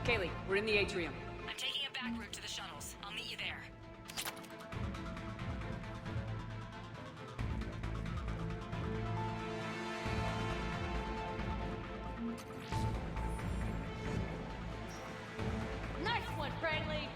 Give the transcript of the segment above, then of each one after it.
Kaylee, we're in the atrium. I'm taking a back route to the shuttles. I'll meet you there. Nice one, Cranley!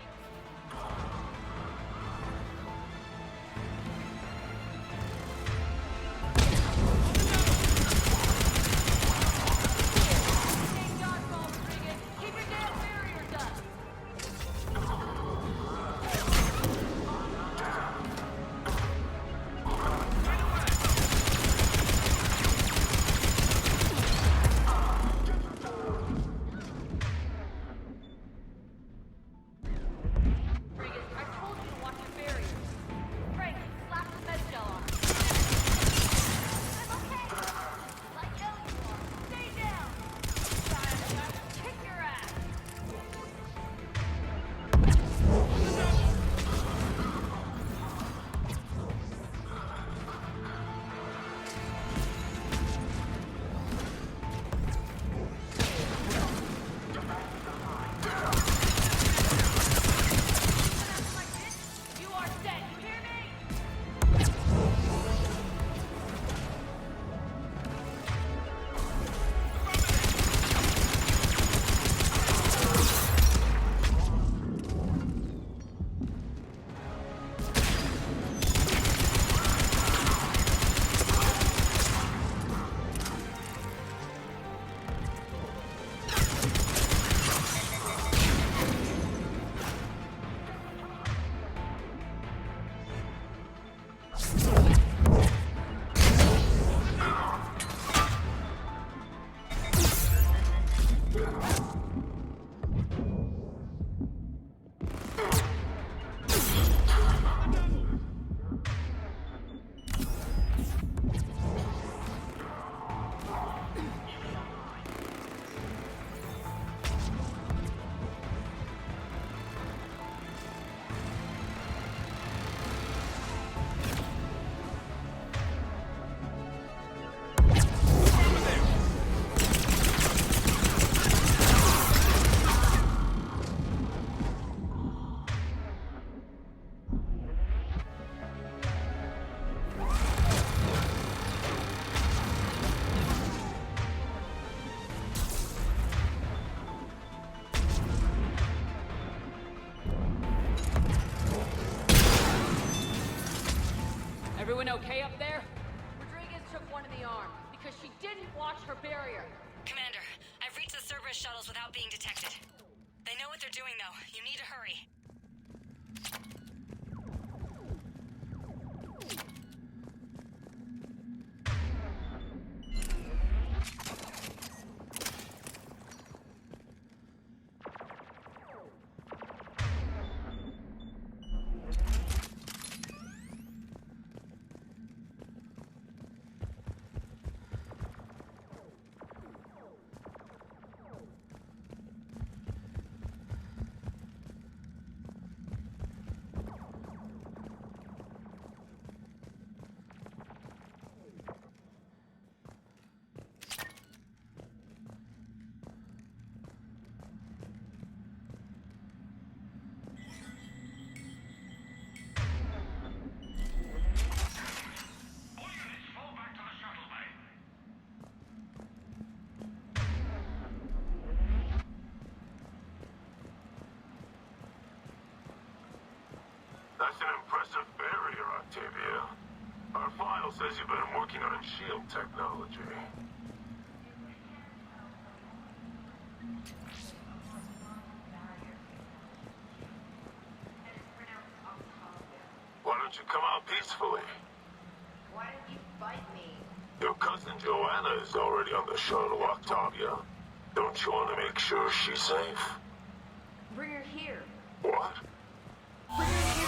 Everyone okay up there? Rodriguez took one in the arm because she didn't watch her barrier. Commander, I've reached the Cerberus shuttles without being detected. They know what they're doing, though. You need to hurry. That's an impressive barrier, Octavia. Our file says you've been working on shield technology. Why don't you come out peacefully? Why did you fight me? Your cousin Joanna is already on the shuttle, Octavia. Don't you want to make sure she's safe? Bring her here. What? Bring her here.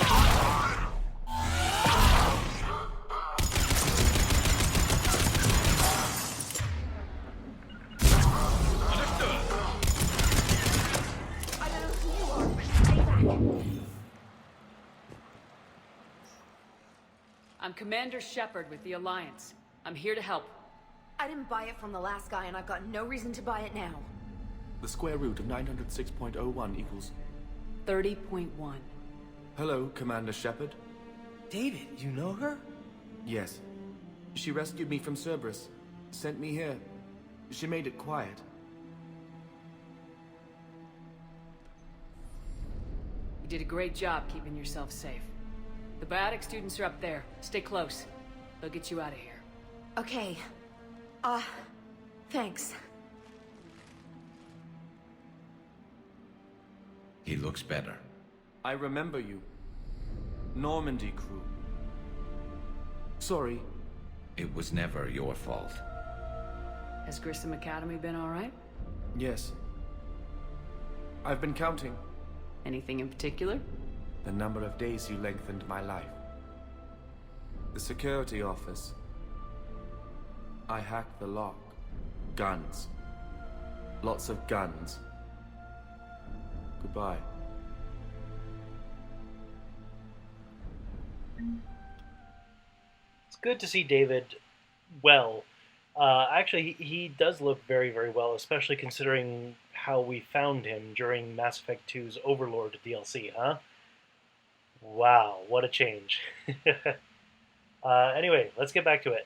I don't know who you are, but stay back. I'm Commander Shepard with the Alliance. I'm here to help. I didn't buy it from the last guy, and I've got no reason to buy it now. The square root of 906.01 equals... 30.1. Hello, Commander Shepard. David, you know her? Yes. She rescued me from Cerberus. Sent me here. She made it quiet. You did a great job keeping yourself safe. The biotic students are up there. Stay close. They'll get you out of here. Okay. Thanks. He looks better. I remember you. Normandy crew. Sorry. It was never your fault. Has Grissom Academy been all right? Yes. I've been counting. Anything in particular? The number of days you lengthened my life. The security office. I hacked the lock. Guns. Lots of guns. Goodbye. It's good to see David well. Actually, he does look very, very well, especially considering how we found him during Mass Effect 2's Overlord DLC, huh? Wow, what a change. Anyway, let's get back to it.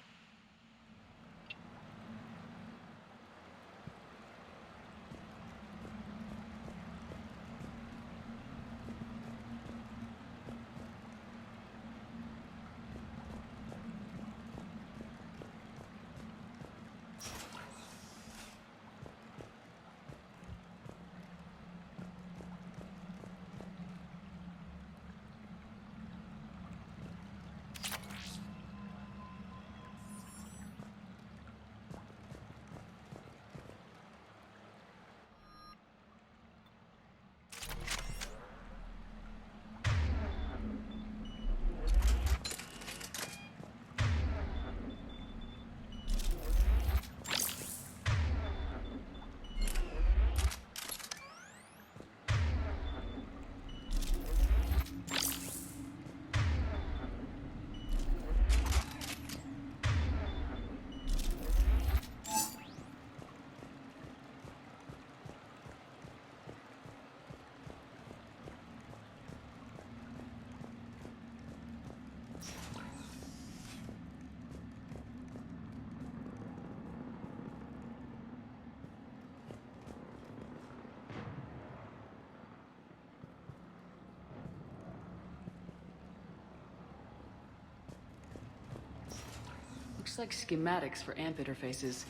Looks like schematics for AMP interfaces.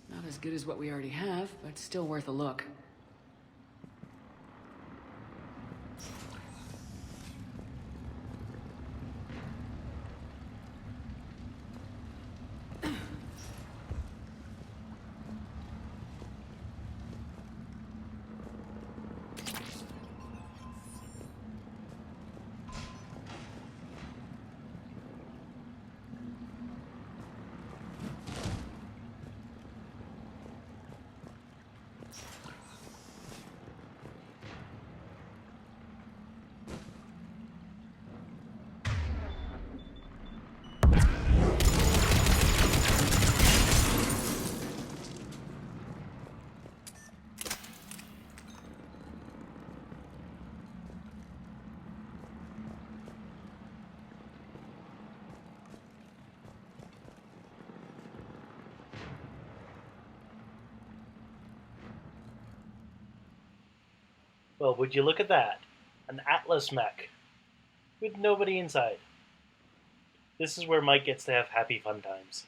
Not as good as what we already have, but still worth a look. Well, would you look at that? An Atlas mech. With nobody inside. This is where Mike gets to have happy fun times.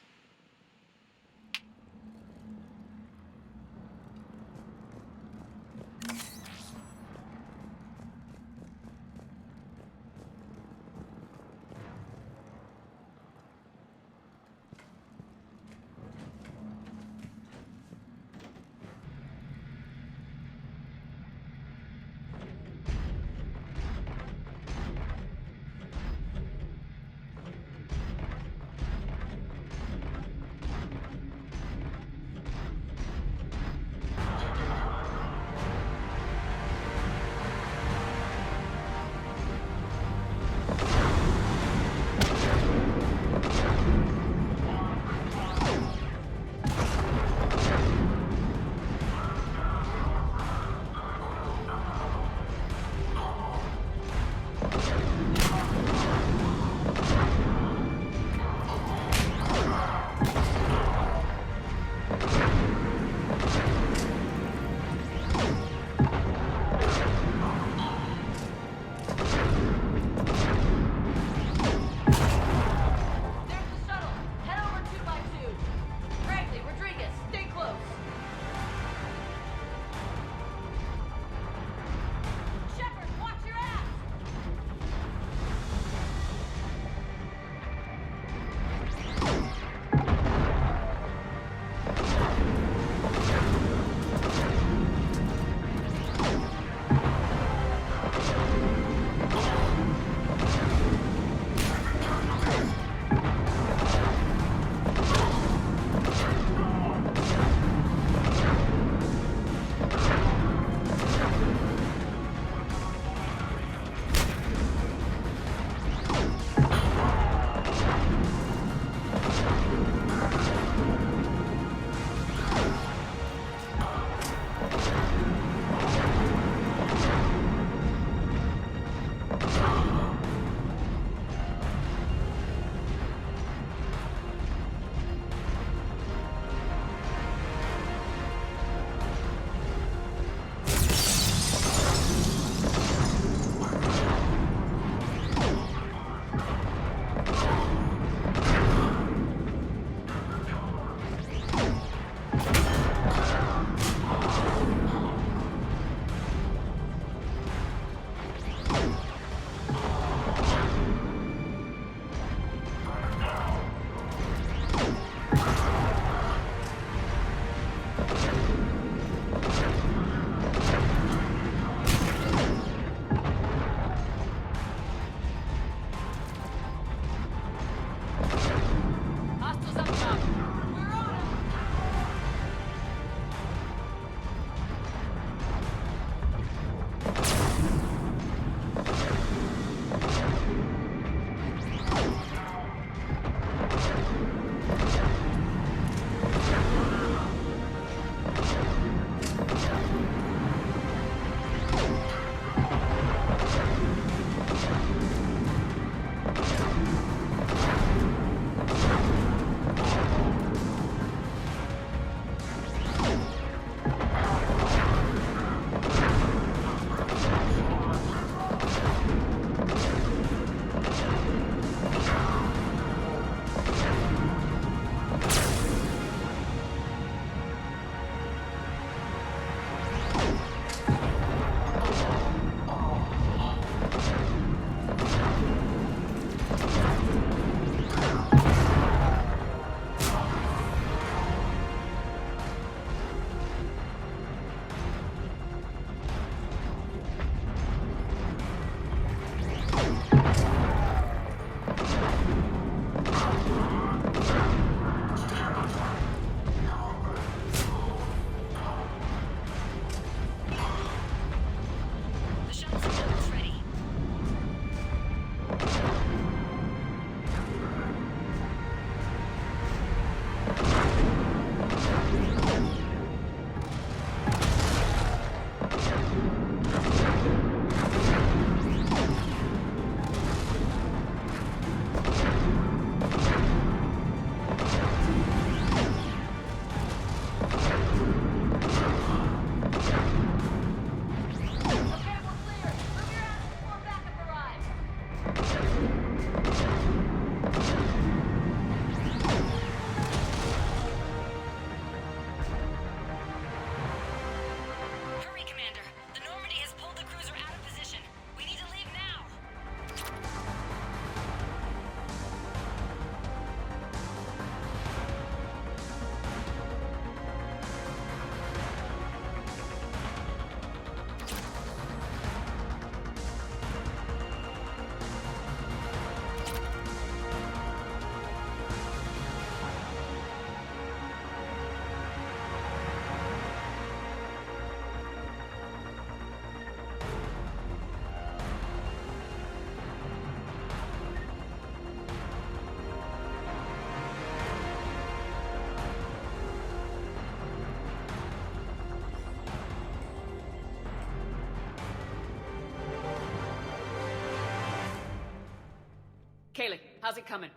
Kaylee, how's it coming?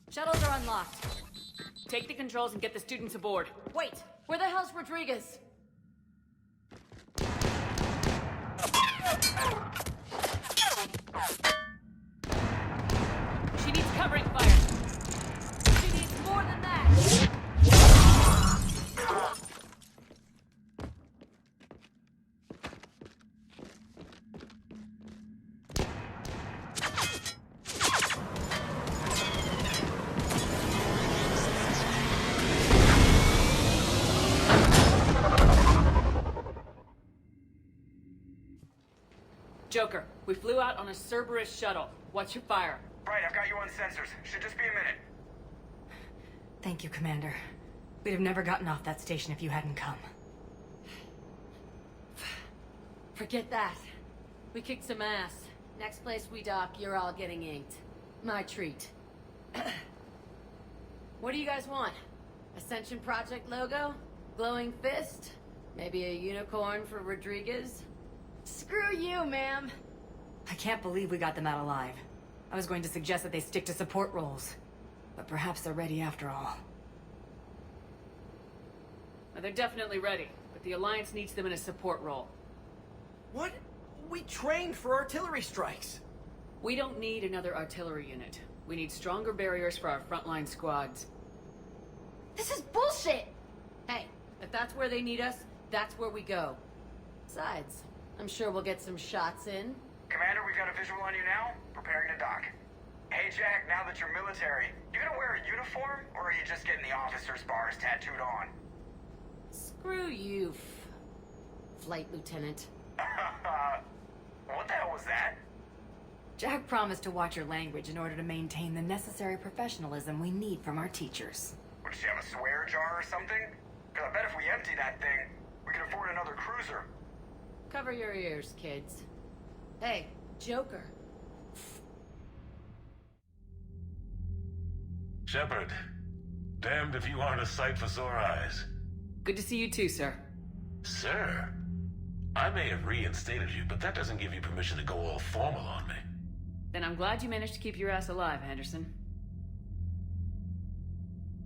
Shuttles are unlocked. Take the controls and get the students aboard. Wait, where the hell's Rodriguez? She needs covering fire. She needs more than that. Joker, we flew out on a Cerberus shuttle. What's your fire? Right, I've got you on sensors. Should just be a minute. Thank you, Commander. We'd have never gotten off that station if you hadn't come. Forget that. We kicked some ass. Next place we dock, you're all getting inked. My treat. What do you guys want? Ascension Project logo? Glowing fist? Maybe a unicorn for Rodriguez? Screw you, ma'am! I can't believe we got them out alive. I was going to suggest that they stick to support roles. But perhaps they're ready after all. Well, they're definitely ready, but the Alliance needs them in a support role. What? We trained for artillery strikes. We don't need another artillery unit. We need stronger barriers for our frontline squads. This is bullshit! Hey, if that's where they need us, that's where we go. Besides, I'm sure we'll get some shots in. Commander, we've got a visual on you now. Preparing to dock. Hey, Jack, now that you're military, you gonna wear a uniform, or are you just getting the officer's bars tattooed on? Screw you, Flight Lieutenant. What the hell was that? Jack promised to watch your language in order to maintain the necessary professionalism we need from our teachers. What, does she have a swear jar or something? Because I bet if we empty that thing, we can afford another cruiser. Cover your ears, kids. Hey, Joker. Shepard, damned if you aren't a sight for sore eyes. Good to see you too, sir. Sir, I may have reinstated you, but that doesn't give you permission to go all formal on me. Then I'm glad you managed to keep your ass alive, Henderson.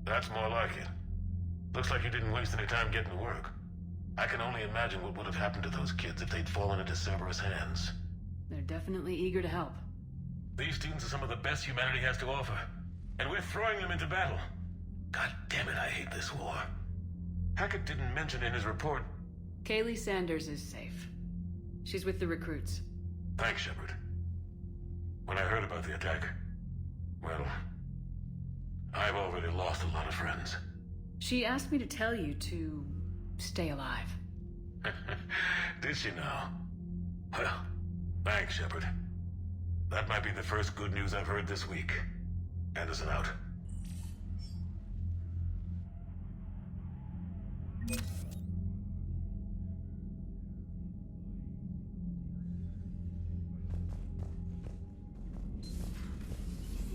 That's more like it. Looks like you didn't waste any time getting to work. I can only imagine what would have happened to those kids if they'd fallen into Cerberus' hands. They're definitely eager to help. These students are some of the best humanity has to offer, and we're throwing them into battle. God damn it, I hate this war. Hackett didn't mention in his report. Kaylee Sanders is safe. She's with the recruits. Thanks, Shepard. When I heard about the attack, well, I've already lost a lot of friends. She asked me to tell you to stay alive. Did she now? Well, thanks, Shepard. That might be the first good news I've heard this week. Anderson out. See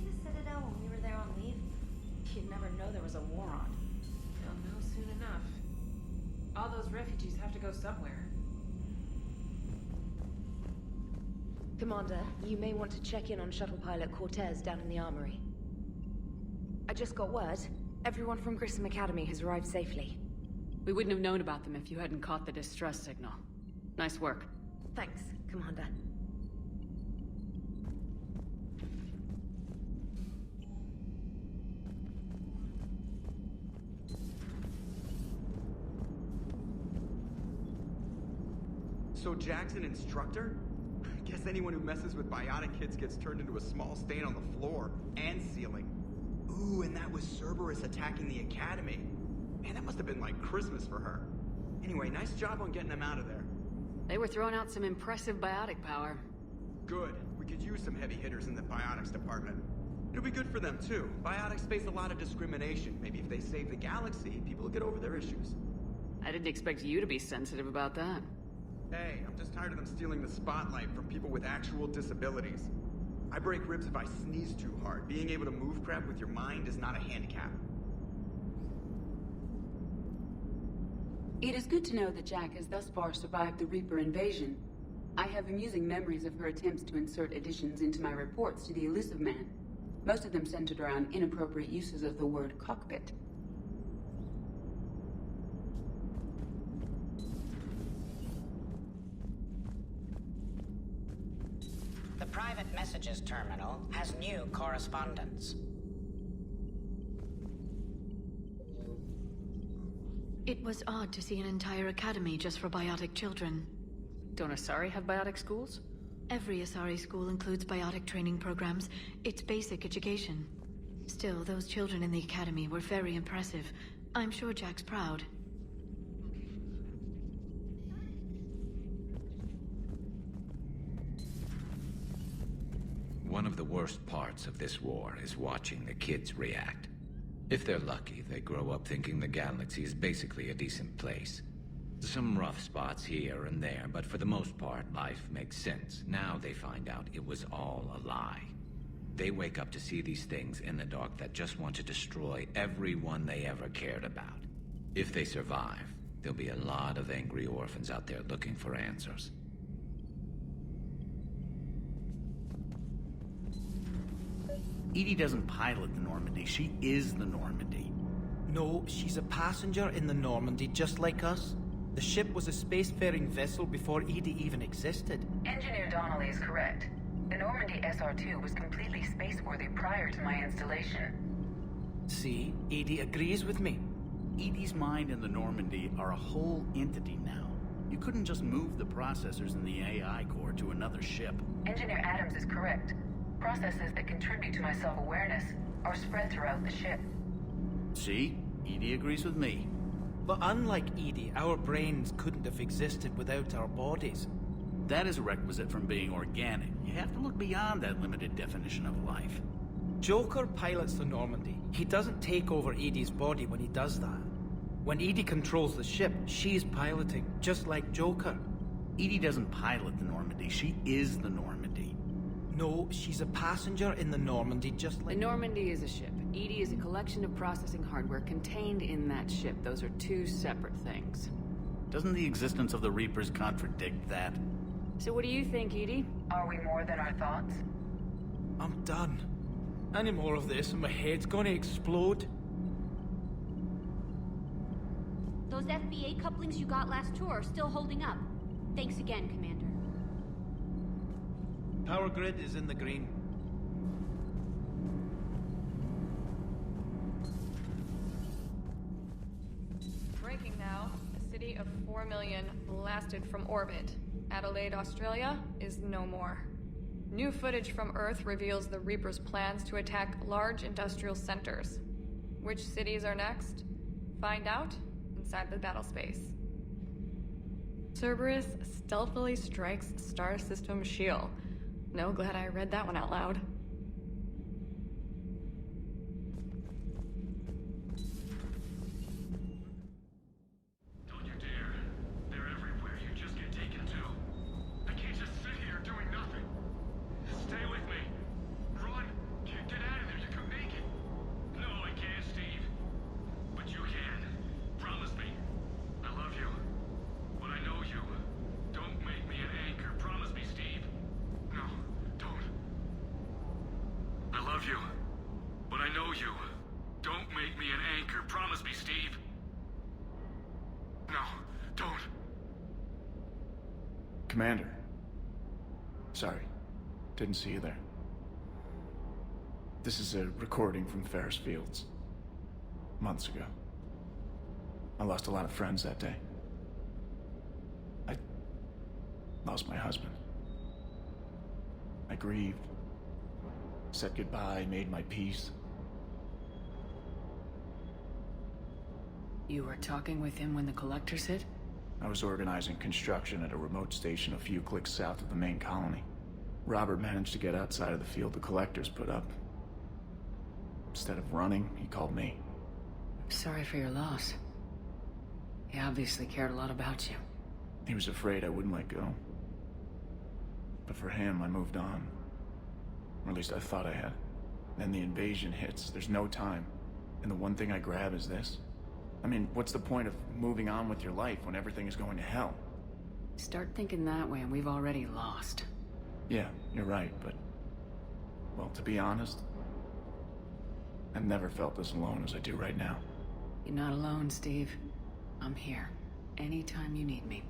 the Citadel when we were there on leave? You'd never know there was a war on. They'll know soon enough. All those refugees have to go somewhere. Commander, you may want to check in on shuttle pilot Cortez down in the armory. I just got word. Everyone from Grissom Academy has arrived safely. We wouldn't have known about them if you hadn't caught the distress signal. Nice work. Thanks, Commander. So Jack's an instructor? Guess anyone who messes with biotic kids gets turned into a small stain on the floor and ceiling. Ooh, and that was Cerberus attacking the academy. Man, that must have been like Christmas for her. Anyway, nice job on getting them out of there. They were throwing out some impressive biotic power. Good. We could use some heavy hitters in the biotics department. It'll be good for them too. Biotics face a lot of discrimination. Maybe if they save the galaxy, people will get over their issues. I didn't expect you to be sensitive about that. Hey, I'm just tired of them stealing the spotlight from people with actual disabilities. I break ribs if I sneeze too hard. Being able to move crap with your mind is not a handicap. It is good to know that Jack has thus far survived the Reaper invasion. I have amusing memories of her attempts to insert additions into my reports to the Elusive Man. Most of them centered around inappropriate uses of the word cockpit. The private messages terminal has new correspondence. It was odd to see an entire academy just for biotic children. Don't Asari have biotic schools? Every Asari school includes biotic training programs. It's basic education. Still, those children in the academy were very impressive. I'm sure Jack's proud. One of the worst parts of this war is watching the kids react. If they're lucky, they grow up thinking the galaxy is basically a decent place. Some rough spots here and there, but for the most part, life makes sense. Now they find out it was all a lie. They wake up to see these things in the dark that just want to destroy everyone they ever cared about. If they survive, there'll be a lot of angry orphans out there looking for answers. Edie doesn't pilot the Normandy, she is the Normandy. No, she's a passenger in the Normandy, just like us. The ship was a spacefaring vessel before Edie even existed. Engineer Donnelly is correct. The Normandy SR-2 was completely spaceworthy prior to my installation. See, Edie agrees with me. Edie's mind and the Normandy are a whole entity now. You couldn't just move the processors in the AI core to another ship. Engineer Adams is correct. Processes that contribute to my self-awareness are spread throughout the ship. See? Edie agrees with me. But unlike Edie, our brains couldn't have existed without our bodies. That is a requisite from being organic. You have to look beyond that limited definition of life. Joker pilots the Normandy. He doesn't take over Edie's body when he does that. When Edie controls the ship, she's piloting, just like Joker. Edie doesn't pilot the Normandy, she is the Normandy. No, she's a passenger in the Normandy, just like... The Normandy is a ship. Edie is a collection of processing hardware contained in that ship. Those are two separate things. Doesn't the existence of the Reapers contradict that? So what do you think, Edie? Are we more than our thoughts? I'm done. Any more of this and my head's gonna explode. Those FBA couplings you got last tour are still holding up. Thanks again, Commander. Power grid is in the green. Breaking now. A city of 4 million blasted from orbit. Adelaide, Australia is no more. New footage from Earth reveals the Reapers' plans to attack large industrial centers. Which cities are next? Find out inside the battle space. Cerberus stealthily strikes Star System shield. No, glad I read that one out loud. Don't you dare. They're everywhere. You just get taken too. I can't just sit here doing nothing. Stay with me. Run. Get out of there. You can make it. No, I can't, Steve. But you can. Promise me. I love you. But I know you. Don't make me an anchor. Promise me, Steve. No, don't. I love you. But I know you. Don't make me an anchor. Promise me, Steve. No, don't. Commander. Sorry. Didn't see you there. This is a recording from Ferris Fields. Months ago. I lost a lot of friends that day. I lost my husband. I grieved. Said goodbye, made my peace. You were talking with him when the collectors hit? I was organizing construction at a remote station a few clicks south of the main colony. Robert managed to get outside of the field the collectors put up. Instead of running, he called me. Sorry for your loss. He obviously cared a lot about you. He was afraid I wouldn't let go. But for him, I moved on. Or at least I thought I had. Then the invasion hits, there's no time. And the one thing I grab is this. I mean, what's the point of moving on with your life when everything is going to hell? Start thinking that way and we've already lost. Yeah, you're right, but... Well, to be honest, I've never felt as alone as I do right now. You're not alone, Steve. I'm here. Anytime you need me.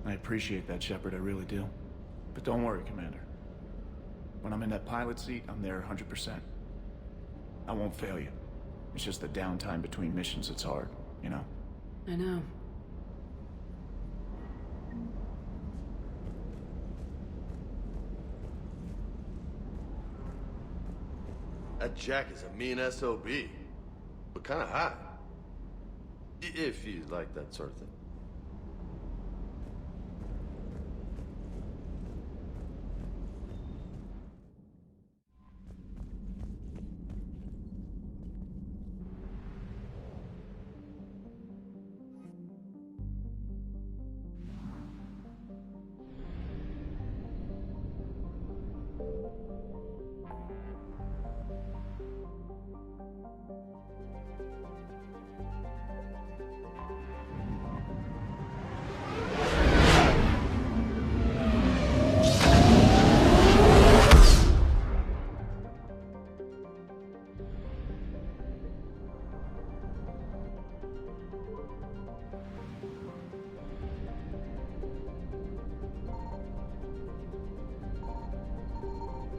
I appreciate that, Shepard, I really do. But don't worry, Commander. When I'm in that pilot seat, I'm there 100%. I won't fail you. It's just the downtime between missions that's hard, you know? I know. That Jack is a mean SOB, but kinda hot. If you like that sort of thing.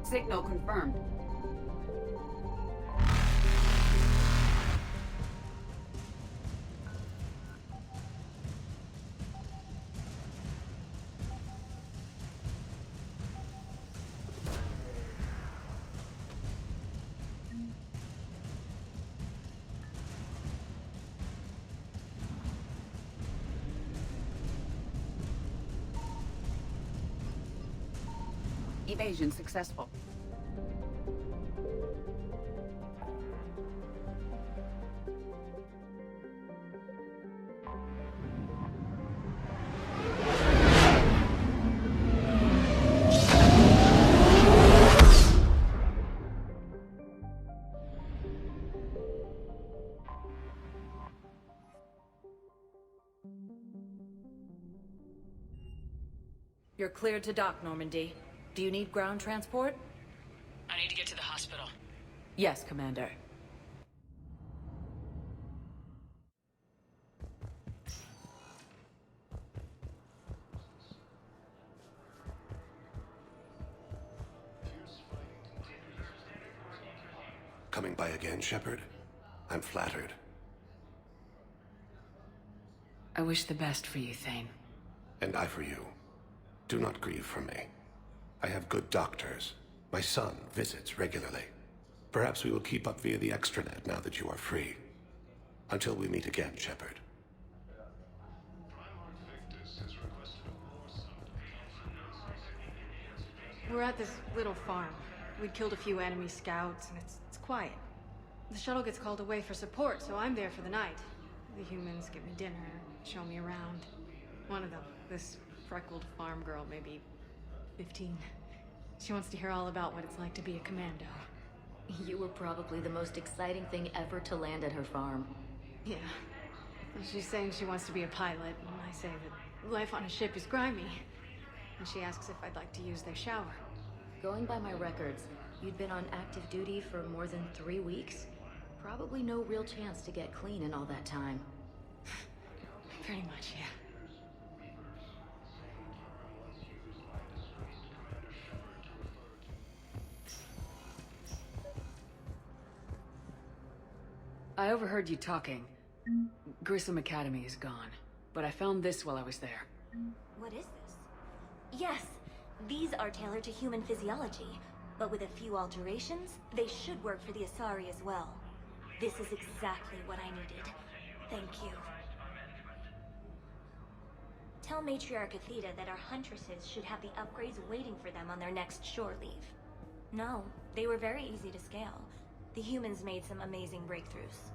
Signal confirmed. Evasion successful. You're cleared to dock, Normandy. Do you need ground transport? I need to get to the hospital. Yes, Commander. Coming by again, Shepard? I'm flattered. I wish the best for you, Thane. And I for you. Do not grieve for me. I have good doctors. My son visits regularly. Perhaps we will keep up via the extranet now that you are free. Until we meet again, Shepard. We're at this little farm. We'd killed a few enemy scouts, and it's quiet. The shuttle gets called away for support, so I'm there for the night. The humans give me dinner, show me around. One of them, this freckled farm girl, maybe 15. She wants to hear all about what it's like to be a commando. You were probably the most exciting thing ever to land at her farm. Yeah. And she's saying she wants to be a pilot, and I say that life on a ship is grimy. And she asks if I'd like to use their shower. Going by my records, you'd been on active duty for more than 3 weeks. Probably no real chance to get clean in all that time. Pretty much, yeah. I overheard you talking. Grissom Academy is gone, but I found this while I was there. What is this? Yes, these are tailored to human physiology, but with a few alterations, they should work for the Asari as well. This is exactly what I needed. Thank you. Tell Matriarch Athena that our huntresses should have the upgrades waiting for them on their next shore leave. No, they were very easy to scale. The humans made some amazing breakthroughs.